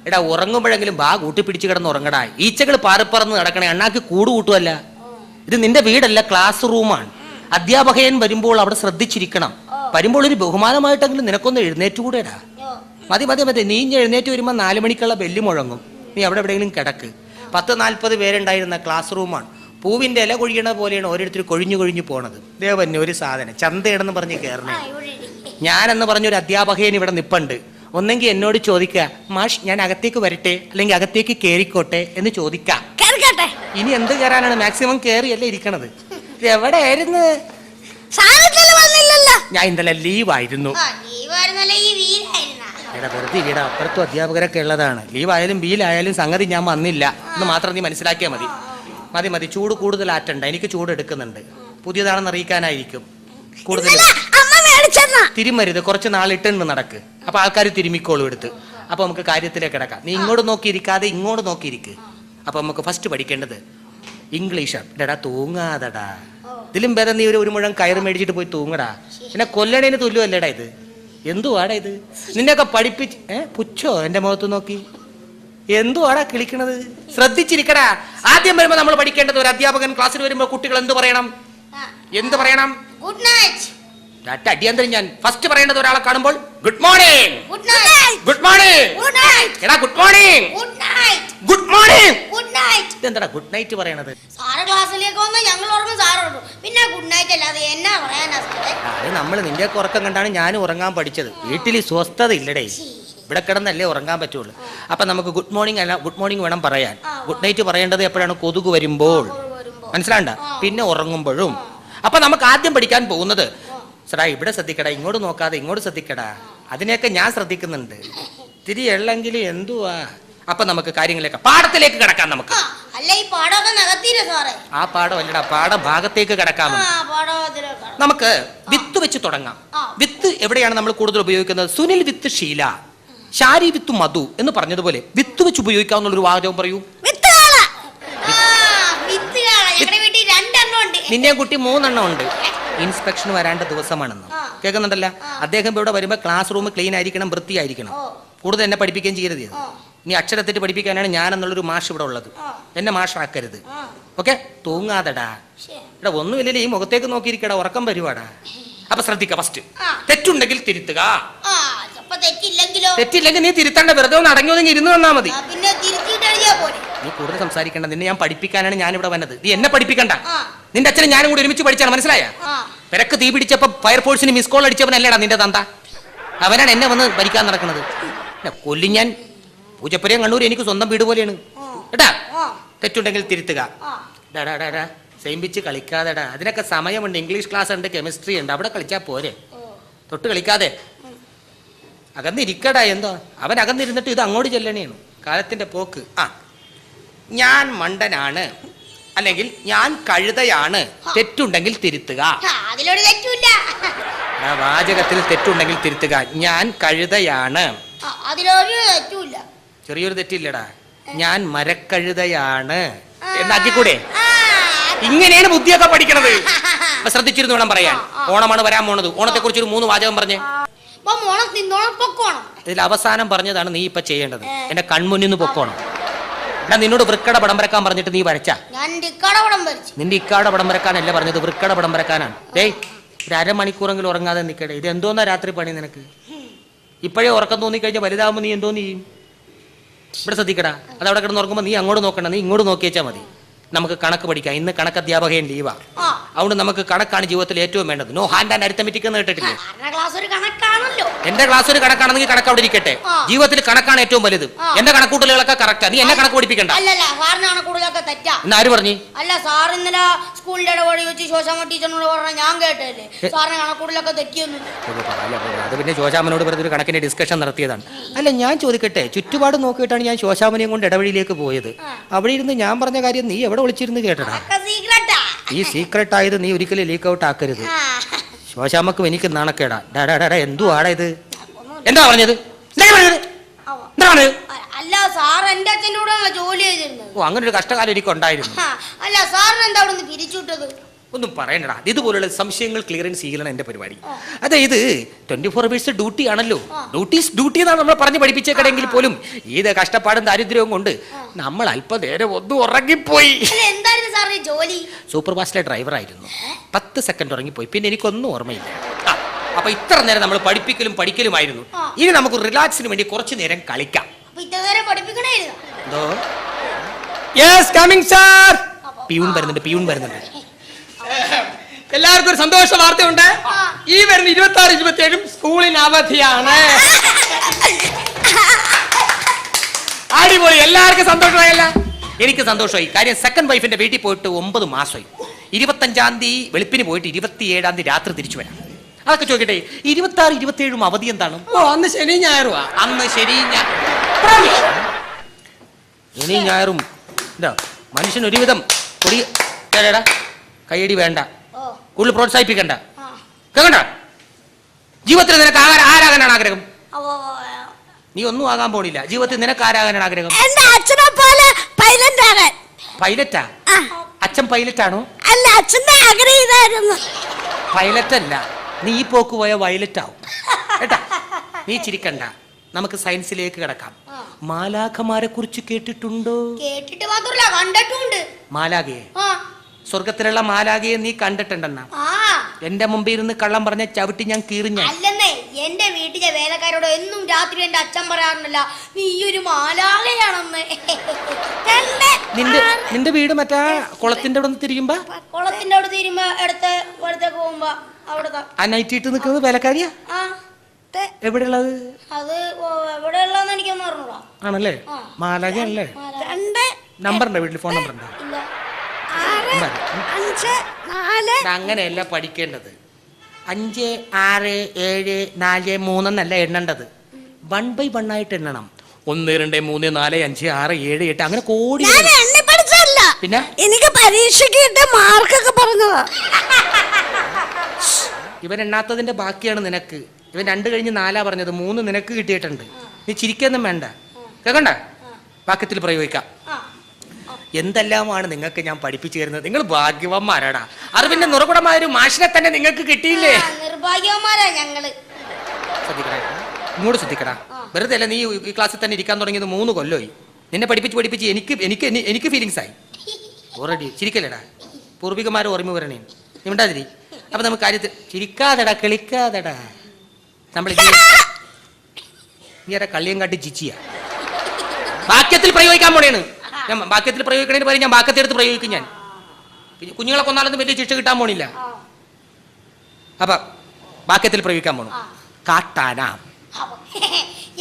എടാ ഉറങ്ങുമ്പോഴെങ്കിലും ബാ കൂട്ടിപ്പിടിച്ച് കിടന്ന് ഉറങ്ങടാ. ഈച്ചകൾ പാറിപ്പറന്ന് നടക്കണേ, അണ്ണാക്ക് കൂട് കൂട്ടുമല്ല. ഇത് നിന്റെ വീടല്ല, ക്ലാസ് റൂമാണ്. അധ്യാപകൻ വരുമ്പോൾ അവിടെ ശ്രദ്ധിച്ചിരിക്കണം. വരുമ്പോൾ ഒരു ബഹുമാനമായിട്ടെങ്കിലും നിനക്കൊന്ന് എഴുന്നേറ്റുകൂടെടാ. മതി മതി മതി, നീ എഴുന്നേറ്റ് വരുമ്പോൾ 4 മണിക്കുള്ള ബെല്ല് മുഴങ്ങും. നീ അവിടെ എവിടെയെങ്കിലും കിടക്ക്. 10-40 പേരുണ്ടായിരുന്ന ക്ലാസ് റൂമാണ്. പൂവിന്റെ ഇല കൊഴിയണ പോലെയാണ് ഓരോരുത്തർ കൊഴിഞ്ഞു പോണത്. ദേവന് ഒരു സാധനം ചന്തയിടെന്ന് പറഞ്ഞ് കയറണേ. ഞാനെന്ന് പറഞ്ഞൊരു അധ്യാപകൻ ഇവിടെ നിപ്പുണ്ട്. ഒന്നെങ്കിൽ എന്നോട് ചോദിക്കുക, മാഷ് ഞാൻ അകത്തേക്ക് വരട്ടെ, അല്ലെങ്കിൽ അകത്തേക്ക് കയറിക്കോട്ടെ എന്ന് ചോദിക്കാം. ഇനി എന്ത് കയറാനാണ്? മാക്സിമം കയറിയല്ലേ ഇരിക്കണത്. എവിടെ ആയിരുന്നു? ഞാൻ ഇന്നലെ ലീവായിരുന്നു. എടാ വെറുതെ ഇവിടെ അപ്പുറത്തും അധ്യാപകരൊക്കെ ഉള്ളതാണ്. ലീവായാലും ബീലായാലും സംഗതി ഞാൻ വന്നില്ല എന്ന് മാത്രം നീ മനസ്സിലാക്കിയാൽ മതി. മതി മതി, ചൂട് കൂടുതൽ ആറ്റണ്ട. എനിക്ക് ചൂട് എടുക്കുന്നുണ്ട്. പുതിയതാണെന്ന് അറിയിക്കാനായിരിക്കും. കൂടുതൽ തിരുമരുത്, കുറച്ച് നാളിട്ടുണ്ട് നടക്ക്. അപ്പൊ ആൾക്കാർ തിരുമിക്കോളും എടുത്ത്. അപ്പൊ നമുക്ക് കാര്യത്തിലേക്ക് കിടക്കാം. നീ ഇങ്ങോട്ട് നോക്കിയിരിക്കാതെ ഇങ്ങോട്ട് നോക്കിയിരിക്കുക. അപ്പൊ നമുക്ക് ഫസ്റ്റ് പഠിക്കേണ്ടത് ഇംഗ്ലീഷാണ്. എടാ തൂങ്ങാതടാ. ഇതിലും ഭേദം നീ ഒരു മുഴം കയറ് മേടിച്ചിട്ട് പോയി തൂങ്ങടാ. പിന്നെ കൊല്ലണേന് തുല്യമല്ലേടാ ഇത്. എന്തുവാടാ ഇത്? നിന്നെയൊക്കെ പഠിപ്പിച്ച് പുച്ഛോ എന്റെ മുഖത്ത് നോക്കി? എന്തുവാടാ കിളിക്കണത്? ശ്രദ്ധിച്ചിരിക്കടാ. ആദ്യം വരുമ്പോ നമ്മൾ പഠിക്കേണ്ടത്, ഒരു അധ്യാപകൻ ക്ലാസ്സിൽ വരുമ്പോ കുട്ടികൾ എന്ത് പറയണം? Good night. അടിയന്തരം ഞാൻ ഫസ്റ്റ് പറയേണ്ടത് ഒരാളെ കാണുമ്പോൾ ഗുഡ് മോർണിംഗ്, ഗുഡ് മോർണിംഗ്, എടാ ഗുഡ് മോർണിംഗ്, ഗുഡ് മോർണിംഗ്. ഇതെന്താ ഗുഡ് നൈറ്റ് പറയണത്? അത് നമ്മൾ നിന്റെ ഉറക്കം കണ്ടാണ് ഞാനും ഉറങ്ങാൻ പഠിച്ചത്. വീട്ടിൽ സ്വസ്ഥത ഇല്ലടേ. ഇവിടെ കിടന്നല്ലേ ഉറങ്ങാൻ പറ്റുള്ളൂ. അപ്പൊ നമുക്ക് ഗുഡ് മോർണിംഗ് അല്ല, ഗുഡ് മോർണിംഗ് വേണം പറയാൻ. ഗുഡ് നൈറ്റ് പറയേണ്ടത് എപ്പോഴാണ്? കൊതുക് വരുമ്പോൾ. മനസ്സിലാണ്ട? പിന്നെ ഉറങ്ങുമ്പോഴും. അപ്പൊ നമുക്ക് ആദ്യം പഠിക്കാൻ പോകുന്നത്, സടാ ഇവിടെ ശ്രദ്ധിക്കടാ, ഇങ്ങോട്ട് നോക്കാതെ ഇങ്ങോട്ട് ശ്രദ്ധിക്കടാ. അതിനെയൊക്കെ ഞാൻ ശ്രദ്ധിക്കുന്നുണ്ട്. തിരി എള്ളെങ്കിൽ എന്തുവാ. അപ്പൊ നമുക്ക് കാര്യങ്ങളിലേക്ക്, പാഠത്തിലേക്ക് കിടക്കാം. നമുക്ക് ആ പാഠമല്ലടാ, പാഠഭാഗത്തേക്ക് കിടക്കാം. നമുക്ക് വിത്ത് വെച്ച് തുടങ്ങാം. വിത്ത് എവിടെയാണ് നമ്മൾ കൂടുതൽ ഉപയോഗിക്കുന്നത്? സുനിൽ വിത്ത് ഷീല, ഷാരി വിത്ത് മധു എന്ന് പറഞ്ഞതുപോലെ വിത്ത് വെച്ച് ഉപയോഗിക്കാവുന്ന ഒരു വാചകം പറയൂ. നിന്നെ കുട്ടി 3 എണ്ണം ഉണ്ട്. ഇൻസ്പെക്ഷൻ വരേണ്ട ദിവസമാണെന്ന് കേൾക്കുന്നുണ്ടല്ല. അദ്ദേഹം ഇവിടെ വരുമ്പോൾ ക്ലാസ് റൂം ക്ലീൻ ആയിരിക്കണം, വൃത്തിയായിരിക്കണം. കൂടുതൽ എന്നെ പഠിപ്പിക്കുകയും ചെയ്യരുത്. ഇനി അക്ഷരത്തെറ്റ് പഠിപ്പിക്കാനാണ് ഞാൻ എന്നുള്ളൊരു മാഷ് ഇവിടെ ഉള്ളത്. എന്നെ മാഷാക്കരുത്. ഓക്കെ? തൂങ്ങാതെടാ. ഇവിടെ ഒന്നുമില്ലല്ലേ, ഈ മുഖത്തേക്ക് നോക്കിയിരിക്കടാ, ഉറക്കം വരുവാടാ. അപ്പൊ ശ്രദ്ധിക്ക. ഫസ്റ്റ് തെറ്റുണ്ടെങ്കിൽ തിരുത്തുക. തെറ്റില്ലെങ്കിൽ നീ തിരുത്തണ്ട. വെറുതെ ഒന്ന് അടങ്ങി ഇരുന്ന് വന്നാ മതി. നീ കൂടുതൽ സംസാരിക്കണ്ട. നിന്നെ ഞാൻ പഠിപ്പിക്കാനാണ് ഞാൻ ഇവിടെ വന്നത്. നീ എന്നെ പഠിപ്പിക്കണ്ട. നിന്റെ അച്ഛനും ഞാനും കൂടി ഒരുമിച്ച് പഠിച്ചാണ്. മനസ്സിലായ? പെരക്ക് തീ പിടിച്ചപ്പോ ഫയർഫോഴ്സിന് മിസ് കോൾ അടിച്ചവനല്ലേടാ നിന്റെ തന്ത. അവനാണ് എന്നെ വന്ന് ഭരിക്കാൻ നടക്കുന്നത്. കൊല്ലി ഞാൻ. പൂജപ്പുരയും കണ്ണൂർ എനിക്ക് സ്വന്തം വീട് പോലെയാണ് കേട്ടാ. തെറ്റുണ്ടെങ്കിൽ തിരുത്തുക. സെയിംപിച്ച് കളിക്കാതെടാ. അതിനൊക്കെ സമയമുണ്ട്. ഇംഗ്ലീഷ് ക്ലാസ് ഉണ്ട്, കെമിസ്ട്രി ഉണ്ട്. അവിടെ കളിച്ചാൽ പോരെ. തൊട്ട് കളിക്കാതെ അകന്നിരിക്കടാ. എന്തോ അവൻ അകന്നിരുന്നിട്ട് ഇത് അങ്ങോട്ട് ചെല്ലണേണ്. കാലത്തിന്റെ പോക്ക്. ഞാൻ മണ്ടനാണ്, അല്ലെങ്കിൽ ഞാൻ കഴുതയാണ്. തെറ്റുണ്ടെങ്കിൽ തിരുത്തുക. വാചകത്തിൽ തെറ്റുണ്ടെങ്കിൽ തിരുത്തുക. ഞാൻ കഴുതയാണ്. ചെറിയൊരു തെറ്റില്ലടാ. ഞാൻ മരക്കഴുതയാണ് എന്നാക്കിക്കൂടെ? ഇങ്ങനെയാണ് ബുദ്ധിയൊക്കെ പഠിക്കണത്. ശ്രദ്ധിച്ചിരുന്നു വേണം പറയാൻ. ഓണമാണ് വരാൻ പോണത്. ഓണത്തെ കുറിച്ച് ഒരു 3 വാചകം പറഞ്ഞേ. ഇതിൽ അവസാനം പറഞ്ഞതാണ് നീ ഇപ്പൊ ചെയ്യേണ്ടത്. എന്റെ കൺമുന്നിൽ നിന്ന് പൊക്കോണം. നിന്നോട് വൃക്കട പടം വരക്കാൻ പറഞ്ഞിട്ട് നീ വരച്ച? നിന്റെ ഇക്കാടെ പടം വരക്കാനല്ല പറഞ്ഞത്, വൃക്കട പടം വരക്കാനാണ്. ഡേയ്, ഒരു അരമണിക്കൂറെങ്കിലും ഉറങ്ങാതെ നിൽക്കടേ. ഇത് എന്തോന്നാ രാത്രി പണി നിനക്ക്? ഇപ്പോഴേ ഉറക്കം തോന്നിക്കഴിഞ്ഞാൽ വലുതാകുമ്പോൾ നീ എന്തോ ചെയ്യും? ഇവിടെ ശ്രദ്ധിക്കടാ. അത് അവിടെ കിടന്ന് ഉറങ്ങുമ്പോൾ നീ അങ്ങോട്ട് നോക്കണ്ട, നീ ഇങ്ങോട്ട് നോക്കിയേച്ചാൽ മതി. നമുക്ക് കണക്ക് പഠിക്കാം. ഇന്ന് കണക്ക് അധ്യാപകൻ ലീവാ. അതുകൊണ്ട് നമുക്ക് കണക്കാണ് ജീവിതത്തിൽ ഏറ്റവും വേണ്ടത്. നോ ഹാൻഡ് ആൻഡ് അരിത്തമെറ്റിക് എന്ന് കേട്ടിട്ടില്ലേ? എന്റെ ക്ലാസ് ഒരു കണക്കാണെങ്കിൽ കണക്ക് അവിടെ ഇരിക്കട്ടെ. ജീവിതത്തിൽ കണക്കാണ് ഏറ്റവും വലുത്. എന്റെ കണക്കൂട്ടലുകളൊക്കെ കറക്റ്റാ. നീ എന്നെ കണക്ക് പഠിപ്പിക്കണ്ട. എന്ന് ആര് പറഞ്ഞു? അല്ല സാർ ഇന്നലെ സ്കൂളിന്റെ ഇടപെടി വെച്ച് ശോശാമ്മ ടീച്ചറിനോട് പറഞ്ഞ ഞാൻ കേട്ടല്ലേ സാറിന് കണക്കൂട്ടലൊക്കെ തെറ്റിയൊന്നും. അത് പിന്നെ ശോശാമ്മനോട് പറഞ്ഞൊരു കണക്കിന്റെ ഡിസ്കഷൻ നടത്തിയതാണ്. അല്ല ഞാൻ ചോദിക്കട്ടെ, ചുറ്റുപാട് നോക്കിയിട്ടാണ് ഞാൻ ശോശാമ്മനെയും കൊണ്ട് ഇടവഴിയിലേക്ക് പോയത്. അവിടെ ഇരുന്ന് ഞാൻ പറഞ്ഞ കാര്യം നീ എവിടെ വിളിച്ചിരുന്ന് കേട്ടടാ? ഈ സീക്രട്ട് ആയത് നീ ഒരിക്കലും ലീക്ക് ഔട്ട് ആക്കരുത്. ശോശാമ്മക്കും എനിക്ക് നാണക്കേടാ. എന്തുവാടാ ഇത്? എന്താ പറഞ്ഞത്? അല്ല സാർ എന്റെ അച്ഛൻ്റെ കൂടെ ജോലി ചെയ്തിരുന്നത്. ഓ, അങ്ങനെ ഒരു കഷ്ടകാലം എനിക്ക് ഉണ്ടായിരുന്നു. അല്ല സാറിന് എന്താ അവിടെ നിന്ന് പിരിച്ചുവിട്ടത്? ഒന്നും പറയണ്ടടാ. ഇതുപോലുള്ള സംശയങ്ങൾ ക്ലിയറൻസ് ചെയ്യലാണ് എന്റെ പരിപാടി. അതായത് 24 hours ഡ്യൂട്ടി ആണല്ലോ. ഡ്യൂട്ടി എന്നാണ് നമ്മൾ പറഞ്ഞ് പഠിപ്പിച്ചേക്കടെങ്കിൽ പോലും ഏത് കഷ്ടപ്പാടും ദാരിദ്ര്യവും കൊണ്ട് നമ്മൾ അല്പനേരം ഒന്നും ഉറങ്ങിപ്പോയി. എന്തായിരുന്നു സാറിന്റെ ജോലി? സൂപ്പർ ഫാസ്റ്റിലെ ഡ്രൈവർ ആയിരുന്നു. 10 സെക്കൻഡ് ഉറങ്ങിപ്പോയി. പിന്നെ എനിക്കൊന്നും ഓർമ്മയില്ല. അപ്പൊ ഇത്ര നേരം നമ്മൾ പഠിപ്പിക്കലും പഠിക്കലുമായിരുന്നു. ഇനി നമുക്ക് റിലാക്സിന് വേണ്ടി കുറച്ചു നേരം കളിക്കാം. പിയൂൺ വരുന്നുണ്ട്. എല്ലാവർക്കും ഒരു സന്തോഷ വാർത്തയുണ്ട്. ഈ വരുന്ന 26, 27 സ്കൂളിന് അവധിയാണ്. അടിപൊളി. എല്ലാവർക്കും സന്തോഷമായല്ല? എനിക്ക് സന്തോഷമായി. കാര്യം സെക്കൻഡ് വൈഫിന്റെ വീട്ടിൽ പോയിട്ട് 9 മാസമായി. 25-ാം തീയതി വെളുപ്പിന് പോയിട്ട് 27-ാം തീയതി രാത്രി തിരിച്ചു വരാം. അതൊക്കെ ചോദിക്കട്ടെ, 26, 27 അവധി എന്താണ്? അന്ന് ശനി ഞായറുവാ. അന്ന് ശനി ഞായറും മനുഷ്യൻ ഒരുവിധം കൈയടി വേണ്ട, കൂടുതൽ പ്രോത്സാഹിപ്പിക്കണ്ട. കേൾക്കണ്ട? ജീവിതത്തിൽ നിനക്ക് ആരാകാനാണ് ആഗ്രഹം? നീ ഒന്നും ആകാൻ പോണില്ല. ജീവിതത്തിൽ നിനക്ക് ആരാകാനാണ് ആഗ്രഹം? പൈലറ്റാ? അച്ഛൻ പൈലറ്റാണോ? അല്ല, അച്ഛന്റെ ആഗ്രഹിതായിരുന്നു. പൈലറ്റ് അല്ല, നീ ഈ പോക്ക് പോയ വയലറ്റ് ആവും കേട്ടാ. നീ ചിരിക്കണ്ട. നമുക്ക് സയൻസിലേക്ക് കിടക്കാം. മാലാഖമാരെ കുറിച്ച് കേട്ടിട്ടുണ്ടോ? കേട്ടിട്ട് മാത്രമല്ല, കണ്ടിട്ടുണ്ട്. മാലാഖയെ? സ്വർഗത്തിലുള്ള മാലാഖയെ നീ കണ്ടിട്ടുണ്ടെന്നാ? എന്റെ മുമ്പിൽ ഇരുന്ന് കള്ളം പറഞ്ഞ ചവിട്ടി ഞാൻ കീറിഞ്ഞ. അല്ലെന്നേ, എന്റെ വീട്ടിലെ വേലക്കാരോട് എന്നും രാത്രി എന്റെ അച്ഛൻ പറയാറുണ്ടല്ല, നീ ഒരു മാലാഖയാണെന്ന്. നിന്റെ വീട് മറ്റാ കുളത്തിന്റെ അവിടെ തിരിയുമ്പോ? കുളത്തിന്റെ അവിടെ തിരുമ്പോ അടുത്തേക്ക് പോകുമ്പോ അവിടുത്തെ ആ നൈറ്റ് ഇട്ട് നിൽക്കുന്നത് വേലക്കാരിയാ? എവിടെയുള്ളത്? അത് എവിടെയുള്ളതെന്ന് എനിക്കൊന്നും അറിഞ്ഞൂടാ. ആണല്ലേ? മാലാഖയല്ലേ? നമ്പറുണ്ടോ വീട്ടിൽ? ഫോൺ നമ്പർ ഉണ്ടോ? അങ്ങനെയല്ല പഠിക്കേണ്ടത്. 5, 6, 7, 4, 3 എന്നല്ല എണ്ണേണ്ടത്. 1 by 1 ആയിട്ട് എണ്ണണം. 1, 2, 3, 4, 5, 6, 7, 8 അങ്ങനെ കോടി. പിന്നെ എനിക്ക് പരീക്ഷയ്ക്ക് കിട്ടിയ മാർക്കൊക്കെ പറഞ്ഞതാ. ഇവൻ എണ്ണാത്തതിന്റെ ബാക്കിയാണ് നിനക്ക്. ഇവൻ 2 കഴിഞ്ഞ് 4 പറഞ്ഞത്, 3 നിനക്ക് കിട്ടിയിട്ടുണ്ട്. നീ ചിരിക്കൊന്നും വേണ്ട. കേൾക്കണ്ട? വാക്യത്തിൽ പ്രയോഗിക്കാം. എന്തെല്ലാമാണ് നിങ്ങൾക്ക് ഞാൻ പഠിപ്പിച്ചു തരുന്നത്. നിങ്ങൾ ഭാഗ്യവന്മാരാടാ. അറിവിന്റെ നിറകുടമായ ഒരു മാഷിനെ തന്നെ നിങ്ങൾക്ക് കിട്ടിയില്ലേ? നിർഭാഗ്യവന്മാരാ ഞങ്ങള്. ശ്രദ്ധിക്കടാ, ഇങ്ങോട്ട് ശ്രദ്ധിക്കടാ. വെറുതെ അല്ല, നീ ഈ ക്ലാസ്സിൽ തന്നെ ഇരിക്കാൻ തുടങ്ങിയത് 3 കൊല്ലമായി. നിന്നെ പഠിപ്പിച്ച് എനിക്ക് ഫീലിങ്സ് ആയി. ഓൾറെഡി ചിരിക്കല്ലേടാ. പൂർവികന്മാരെ ഓർമ്മ വരണേ. നീ ഉണ്ടാതിരി. അപ്പൊ നമുക്ക് കാര്യത്തിൽ ചിരിക്കാതെടാ, കളിക്കാതെടാ. നമ്മൾ നീ ആരാ കള്ളിയും കാട്ടി ചിച്ചിയാ? വാക്യത്തിൽ പ്രയോഗിക്കാൻ പോണേണ്. ഞാൻ വാക്യത്തിൽ പ്രയോഗിക്കണേന് പറയും, ഞാൻ വാക്യത്തെടുത്ത് പ്രയോഗിക്കും. ഞാൻ കുഞ്ഞുങ്ങളെ കൊന്നാലൊന്നും വലിയ ശിക്ഷ കിട്ടാൻ പോണില്ല. അപ്പൊ വാക്യത്തിൽ പ്രയോഗിക്കാൻ പോണു. കാട്ടാന.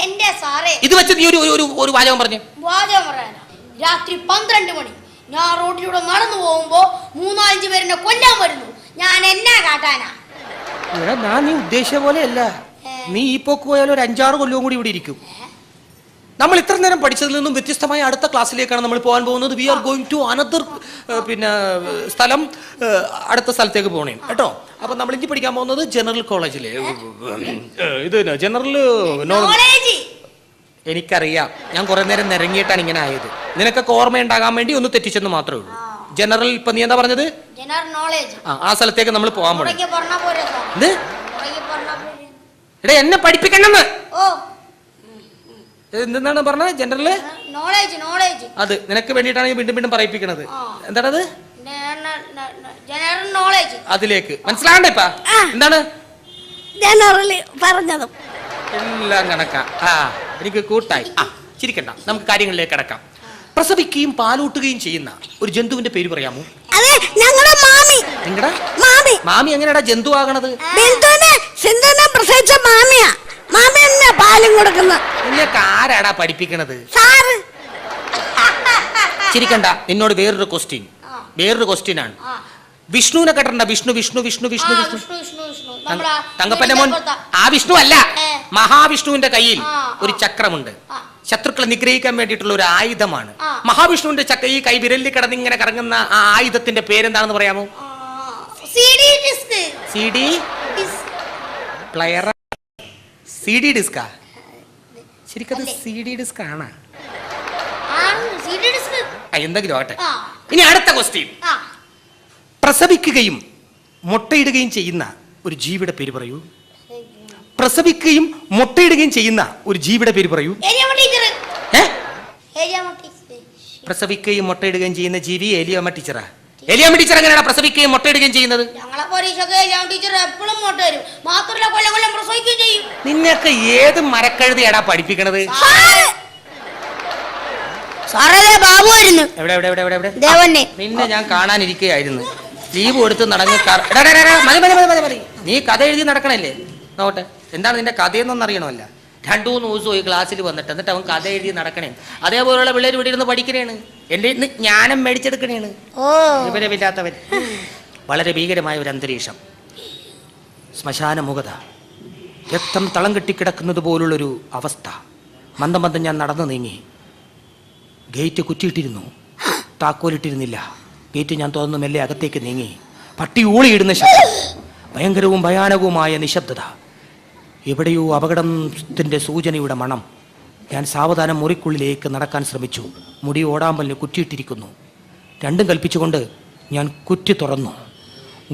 എന്റെ സാറേ, ഇത് വെച്ച് നീ ഒരു വാചകം പറഞ്ഞു. വാചകം പറയാനോ? രാത്രി 12 മണി ഞാൻ റോഡിലൂടെ നടന്നു പോകുമ്പോ 3-5 പേരെന്നെ കൊല്ലാൻ വരുന്നു. ഞാൻ എന്നാ കാട്ടാനാ? ഞാൻ നീ ഉദ്ദേശിച്ച പോലെ അല്ല. നീ ഈ പോക്ക് പോയാലും ഒരു 5-6 കൊല്ലവും കൂടി ഇവിടെ ഇരിക്കും. നമ്മൾ ഇത്ര നേരം പഠിച്ചതിൽ നിന്നും വ്യത്യസ്തമായ അടുത്ത ക്ലാസ്സിലേക്കാണ് നമ്മൾ പോകാൻ പോകുന്നത്. We are going to another സ്ഥലം, അടുത്ത സ്ഥലത്തേക്ക് പോകണേ കേട്ടോ. അപ്പൊ നമ്മൾ ഇനി പഠിക്കാൻ പോകുന്നത് ജനറൽ കോളേജിലെ ഇത് ജനറൽ നോളജ്. എനിക്കറിയാം, ഞാൻ കുറെ നേരം നിരങ്ങിയിട്ടാണ് ഇങ്ങനെ ആയത്. നിനക്കൊക്കെ ഓർമ്മയുണ്ടാകാൻ വേണ്ടി ഒന്ന് തെറ്റിച്ചെന്ന് മാത്രമേ ഉള്ളൂ. ജനറൽ, ഇപ്പൊ നീ എന്താ പറഞ്ഞത്? ആ സ്ഥലത്തേക്ക് നമ്മൾ പോകാൻ പോകണം. എടാ, എന്നെ പഠിപ്പിക്കണമെന്ന്. എന്താണ് പറഞ്ഞത്? General knowledge. അത് നിനക്ക് വേണ്ടിയിട്ടാണ് വീണ്ടും വീണ്ടും പറയിപ്പിക്കണത്. എന്താണത്? അതിലേക്ക് മനസ്സിലാകണ്ട. ഇപ്പ എന്താണ് ജനറൽ പറഞ്ഞതും എല്ലാം കണക്കാ. എനിക്ക് കൂട്ടായി. ചിരിക്കണ്ട, നമുക്ക് കാര്യങ്ങളിലേക്ക് കിടക്കാം. പ്രസവിക്കുകയും പാലൂട്ടുകയും ചെയ്യുന്ന ഒരു ജന്തുവിന്റെ പേര് പറയാമോ? അതെ, ഞങ്ങളുടെ മാമി. നിങ്ങടെ മാമി എങ്ങനെയാടാ ജന്തു ആകണത്? പ്രസവിച്ച മാമിയാ. മാമി എന്നാ പാലും കൊടുക്കുന്ന. നിന്നൊക്കെ ആരാടാ പഠിപ്പിക്കണത്? ചിരിക്കണ്ട. നിന്നോട് വേറൊരു ക്വസ്റ്റ്യൻ ആണ്. വിഷ്ണുവിനെ കേട്ടിട്ടുണ്ടോ? വിഷ്ണു തങ്കപ്പന്റെ മോൻ. ആ വിഷ്ണു അല്ല, മഹാവിഷ്ണുവിന്റെ കയ്യിൽ ഒരു ചക്രമുണ്ട്. ശത്രുക്കളെ നിഗ്രഹിക്കാൻ വേണ്ടിയിട്ടുള്ള ഒരു ആയുധമാണ്. മഹാവിഷ്ണുവിന്റെ ഈ കൈ വിരലിൽ കിടന്ന് ഇങ്ങനെ കറങ്ങുന്ന ആ ആയുധത്തിന്റെ പേരെന്താണെന്ന് പറയാമോ? CD player. CD ഡിസ്കാ? ശരിക്കത് CD ഡിസ്ക് ആണ്. എന്തെങ്കിലും ആട്ടെ. ഇനി അടുത്ത ക്വസ്റ്റ്യൻ. പ്രസവിക്കുകയും മുട്ടയിടുകയും ചെയ്യുന്ന ഒരു ജീവിയുടെ പേര് പറയൂ. പ്രസവിക്കുകയും മുട്ടയിടുകയും ചെയ്യുന്ന ഒരു ജീവിയുടെ പേര് പറയൂ. ഏലിയാമ്മ ടീച്ചർ. ഏ? ഏലിയാമ്മ ടീച്ചർ. പ്രസവിക്കുകയും മുട്ടയിടുകയും ചെയ്യുന്ന ജീവി ഏലിയാമ്മ ടീച്ചറാ. ഏലിയാമ്മ ടീച്ചർ എങ്ങനെയാണ് പ്രസവിക്കുകയും മുട്ടയിടുകയും ചെയ്യുന്നത്? ഞങ്ങളെ പരീക്ഷക്ക് ഏലിയാമ്മ ടീച്ചർ എപ്പോഴും മുട്ട വരും. മാത്രമല്ല കൊല്ലം കൊല്ലം പ്രസവിക്കുകയും ചെയ്യും. നിന്നൊക്കെ ഏത് മരക്കഴുതിയാടാ പഠിപ്പിക്കണത്? സാറേ ബാബു വരുന്നു. എവിടെ എവിടെ എവിടെ എവിടെ എവിടെ? ദേവന്നെ. നിന്നെ ഞാൻ കാണാനിരിക്കുകയായിരുന്നു. ലീവ് കൊടുത്ത് നടന്ന് മതി. നീ കഥ എഴുതി നടക്കണല്ലേ? നോട്ടെ, എന്താണ് നിന്റെ കഥയെന്നൊന്നും അറിയണമല്ല. 2-3 ദിവസമായി ക്ലാസ്സിൽ വന്നിട്ട് എന്നിട്ട് അവൻ കഥ എഴുതി നടക്കണേ. അതേപോലുള്ള പിള്ളേർ ഇവിടെ ഇരുന്ന് പഠിക്കണേണ്. എൻ്റെ ഇന്ന് ജ്ഞാനം മേടിച്ചെടുക്കണേണ്. വിവരമില്ലാത്തവൻ. വളരെ ഭീകരമായ ഒരു അന്തരീക്ഷം, ശ്മശാന മുഖത, രക്തം തളം കെട്ടിക്കിടക്കുന്നത് പോലുള്ളൊരു അവസ്ഥ. മന്ദം മന്ദം ഞാൻ നടന്നു നീങ്ങി. ഗേറ്റ് കുറ്റിയിട്ടിരുന്നു, താക്കോലിട്ടിരുന്നില്ല. ഗേറ്റ് ഞാൻ തുറന്നു മെല്ലെ അകത്തേക്ക് നീങ്ങി. പട്ടി ഊളിയിടുന്ന ശബ്ദം, ഭയങ്കരവും ഭയാനകവുമായ നിശബ്ദത. എവിടെയോ അപകടത്തിൻ്റെ സൂചനയുടെ മണം. ഞാൻ സാവധാനം മുറിക്കുള്ളിലേക്ക് നടക്കാൻ ശ്രമിച്ചു. മുടി ഓടാമ്പലിന് കുറ്റിയിട്ടിരിക്കുന്നു. രണ്ടും കൽപ്പിച്ചുകൊണ്ട് ഞാൻ കുറ്റി തുറന്നു.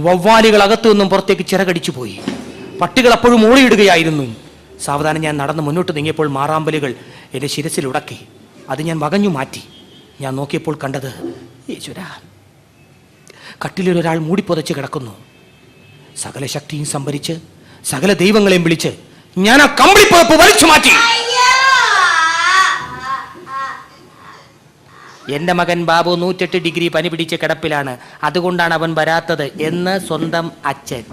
വവ്വാലികൾ അകത്തു നിന്നും പുറത്തേക്ക് ചിറകടിച്ചു പോയി. പട്ടികൾ അപ്പോഴും ഊളിയിടുകയായിരുന്നു. സാവധാനം ഞാൻ നടന്ന് മുന്നോട്ട് നീങ്ങിയപ്പോൾ മാറാമ്പലുകൾ എൻ്റെ ശിരസിൽ ഉടക്കി. അത് ഞാൻ വകഞ്ഞു മാറ്റി. ഞാൻ നോക്കിയപ്പോൾ കണ്ടത്, ഈശ്വരാ, കട്ടിലൊരാൾ മൂടിപ്പൊതച്ച് കിടക്കുന്നു. സകല ശക്തിയും സംഭരിച്ച് സകല ദൈവങ്ങളെയും വിളിച്ച് ഞാൻ ആ കമ്പിളിപ്പുതപ്പ് വലിച്ചു മാറ്റി. എന്റെ മകൻ ബാബു 108 ഡിഗ്രി പനി പിടിച്ച് കിടപ്പിലാണ്, അതുകൊണ്ടാണ് അവൻ വരാത്തത് എന്ന് സ്വന്തം അച്ഛൻ.